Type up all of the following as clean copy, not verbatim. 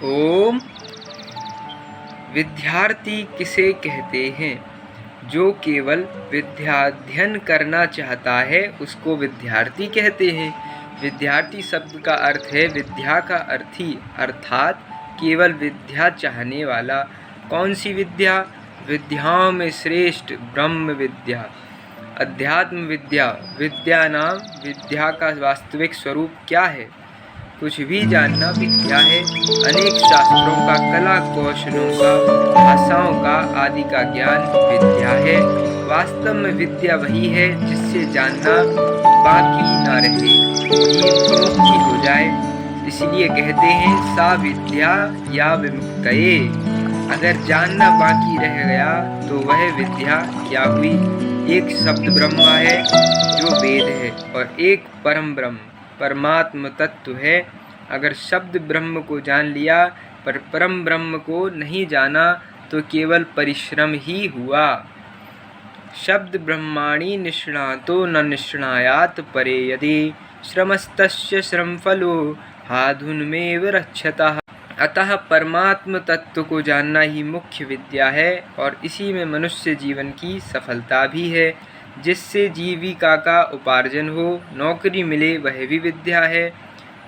ओम। विद्यार्थी किसे कहते हैं? जो केवल विद्याध्ययन करना चाहता है उसको विद्यार्थी कहते हैं। विद्यार्थी शब्द का अर्थ है विद्या का अर्थी, अर्थात केवल विद्या चाहने वाला। कौन सी विद्या? विद्याओं में श्रेष्ठ ब्रह्म विद्या, अध्यात्म विद्या। विद्या नाम विद्या का वास्तविक स्वरूप क्या है? कुछ भी जानना विद्या है। अनेक शास्त्रों का, कला कौशलों का, भाषाओं का आदि का ज्ञान विद्या है। वास्तव में विद्या वही है जिससे जानना बाकी ना रहे, जीव मुक्ति हो जाए। इसलिए कहते हैं सा विद्या या विमुक्तये। अगर जानना बाकी रह गया तो वह विद्या क्या हुई? एक शब्द ब्रह्मा है जो वेद है, और एक परम ब्रह्म परमात्म तत्व है। अगर शब्द ब्रह्म को जान लिया पर परम ब्रह्म को नहीं जाना तो केवल परिश्रम ही हुआ। शब्द ब्रह्माणि निष्णातो न निष्णायात परे यदि श्रमस्तस्य श्रमफलो हाधुनमेव रक्षतः। अतः परमात्म तत्व को जानना ही मुख्य विद्या है, और इसी में मनुष्य जीवन की सफलता भी है। जिससे जीविका का उपार्जन हो, नौकरी मिले, वह भी विद्या है।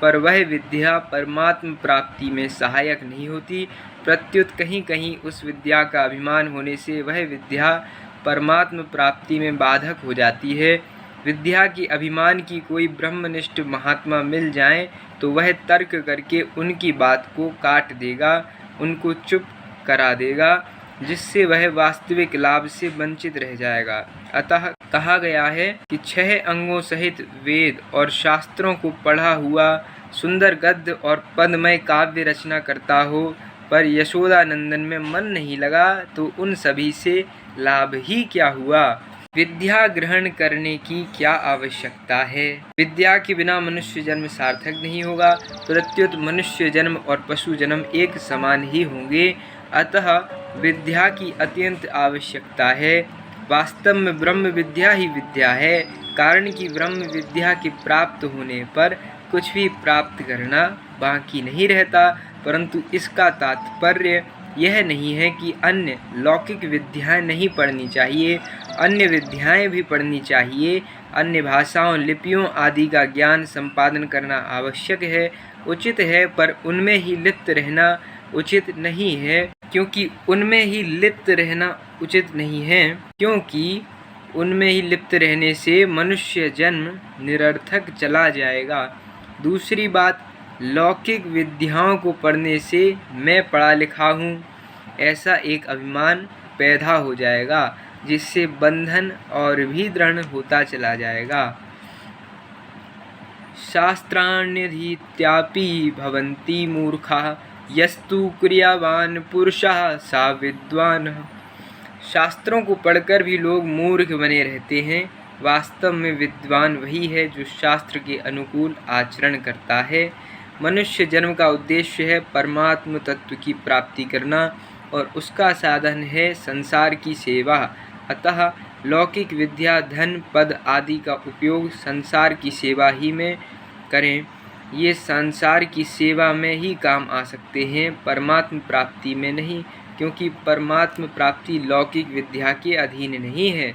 पर वह विद्या परमात्म प्राप्ति में सहायक नहीं होती। प्रत्युत कहीं कहीं उस विद्या का अभिमान होने से वह विद्या परमात्म प्राप्ति में बाधक हो जाती है। विद्या की अभिमान की कोई ब्रह्मनिष्ठ महात्मा मिल जाएं तो वह तर्क करके उनकी बात को काट देगा, उनको चुप करा देगा, जिससे वह वास्तविक लाभ से वंचित रह जाएगा। अतः कहा गया है कि 6 अंगों सहित वेद और शास्त्रों को पढ़ा हुआ सुंदर गद्य और पदमय काव्य रचना करता हो, पर यशोदानंदन में मन नहीं लगा तो उन सभी से लाभ ही क्या हुआ? विद्या ग्रहण करने की क्या आवश्यकता है? विद्या के बिना मनुष्य जन्म सार्थक नहीं होगा। प्रत्युत मनुष्य जन्म और पशु जन्म एक समान ही होंगे। अतः विद्या की अत्यंत आवश्यकता है। वास्तव में ब्रह्म विद्या ही विद्या है, कारण कि ब्रह्म विद्या के प्राप्त होने पर कुछ भी प्राप्त करना बाकी नहीं रहता। परंतु इसका तात्पर्य यह नहीं है कि अन्य लौकिक विद्याएं नहीं पढ़नी चाहिए। अन्य विद्याएं भी पढ़नी चाहिए। अन्य भाषाओं, लिपियों आदि का ज्ञान संपादन करना आवश्यक है, उचित है, पर उनमें ही लिप्त रहना उचित नहीं है। क्योंकि उनमें ही लिप्त रहने से मनुष्य जन्म निरर्थक चला जाएगा। दूसरी बात, लौकिक विद्याओं को पढ़ने से मैं पढ़ा लिखा हूँ ऐसा एक अभिमान पैदा हो जाएगा, जिससे बंधन और भी दृढ़ होता चला जाएगा। शास्त्राण्यधीत्यापि भवन्ति मूर्खाः यस्तु क्रियावान पुरुषः सा विद्वान्। शास्त्रों को पढ़कर भी लोग मूर्ख बने रहते हैं। वास्तव में विद्वान वही है जो शास्त्र के अनुकूल आचरण करता है। मनुष्य जन्म का उद्देश्य है परमात्म तत्व की प्राप्ति करना, और उसका साधन है संसार की सेवा। अतः लौकिक विद्या, धन, पद आदि का उपयोग संसार की सेवा ही में करें। ये संसार की सेवा में ही काम आ सकते हैं, परमात्म प्राप्ति में नहीं, क्योंकि परमात्म प्राप्ति लौकिक विद्या के अधीन नहीं है।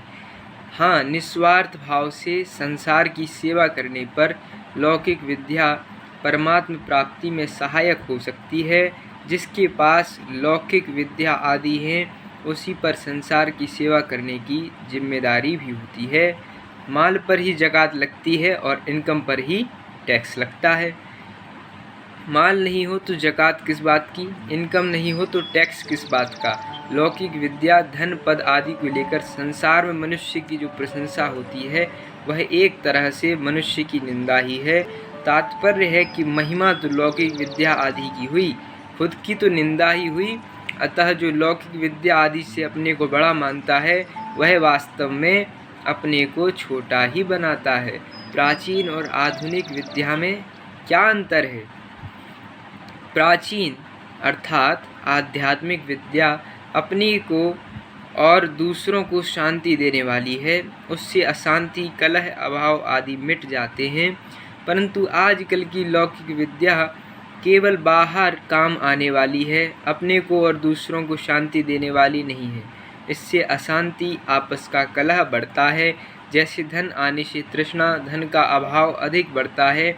हाँ, निस्वार्थ भाव से संसार की सेवा करने पर लौकिक विद्या परमात्म प्राप्ति में सहायक हो सकती है। जिसके पास लौकिक विद्या आदि हैं, उसी पर संसार की सेवा करने की जिम्मेदारी भी होती है। माल पर ही ज़कात लगती है और इनकम पर ही टैक्स लगता है। माल नहीं हो तो ज़कात किस बात की, इनकम नहीं हो तो टैक्स किस बात का। लौकिक विद्या, धन, पद आदि को लेकर संसार में मनुष्य की जो प्रशंसा होती है वह एक तरह से मनुष्य की निंदा ही है। तात्पर्य है कि महिमा तो लौकिक विद्या आदि की हुई, खुद की तो निंदा ही हुई। अतः जो लौकिक विद्या आदि से अपने को बड़ा मानता है वह वास्तव में अपने को छोटा ही बनाता है। प्राचीन और आधुनिक विद्या में क्या अंतर है? प्राचीन अर्थात आध्यात्मिक विद्या अपनी को और दूसरों को शांति देने वाली है। उससे अशांति, कलह, अभाव आदि मिट जाते हैं। परंतु आजकल की लौकिक विद्या केवल बाहर काम आने वाली है, अपने को और दूसरों को शांति देने वाली नहीं है। इससे अशांति, आपस का कलह बढ़ता है। जैसे धन आने से तृष्णा, धन का अभाव अधिक बढ़ता है,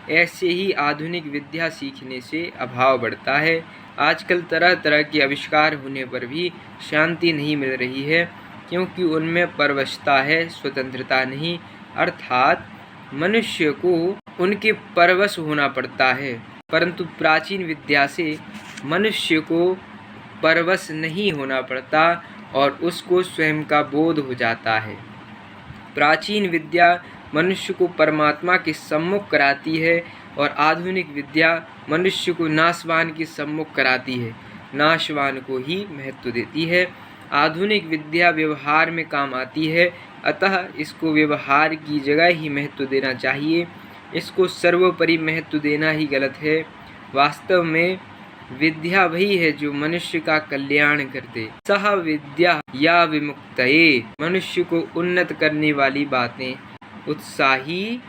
ऐसे ही आधुनिक विद्या सीखने से अभाव बढ़ता है। आजकल तरह तरह के आविष्कार होने पर भी शांति नहीं मिल रही है, क्योंकि उनमें परवशता है, स्वतंत्रता नहीं। अर्थात मनुष्य को उनके परवश होना पड़ता है, परंतु प्राचीन विद्या से मनुष्य को परवश नहीं होना पड़ता और उसको स्वयं का बोध हो जाता है। प्राचीन विद्या मनुष्य को परमात्मा के सम्मुख कराती है और आधुनिक विद्या मनुष्य को नाशवान के सम्मुख कराती है, नाशवान को ही महत्व देती है। आधुनिक विद्या व्यवहार में काम आती है, अतः इसको व्यवहार की जगह ही महत्व देना चाहिए। इसको सर्वोपरि महत्व देना ही गलत है। वास्तव में विद्या वही है जो मनुष्य का कल्याण करते। सह विद्या या विमुक्तये, मनुष्य को उन्नत करने वाली बातें। उत्साही,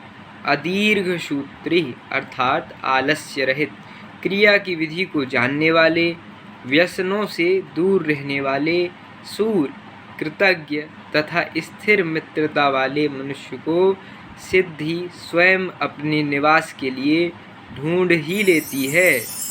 अदीर्घ सूत्री अर्थात आलस्य रहित, क्रिया की विधि को जानने वाले, व्यसनों से दूर रहने वाले, सूर, कृतज्ञ तथा स्थिर मित्रता वाले मनुष्य को सिद्धि स्वयं अपने निवास के लिए ढूंढ ही लेती है।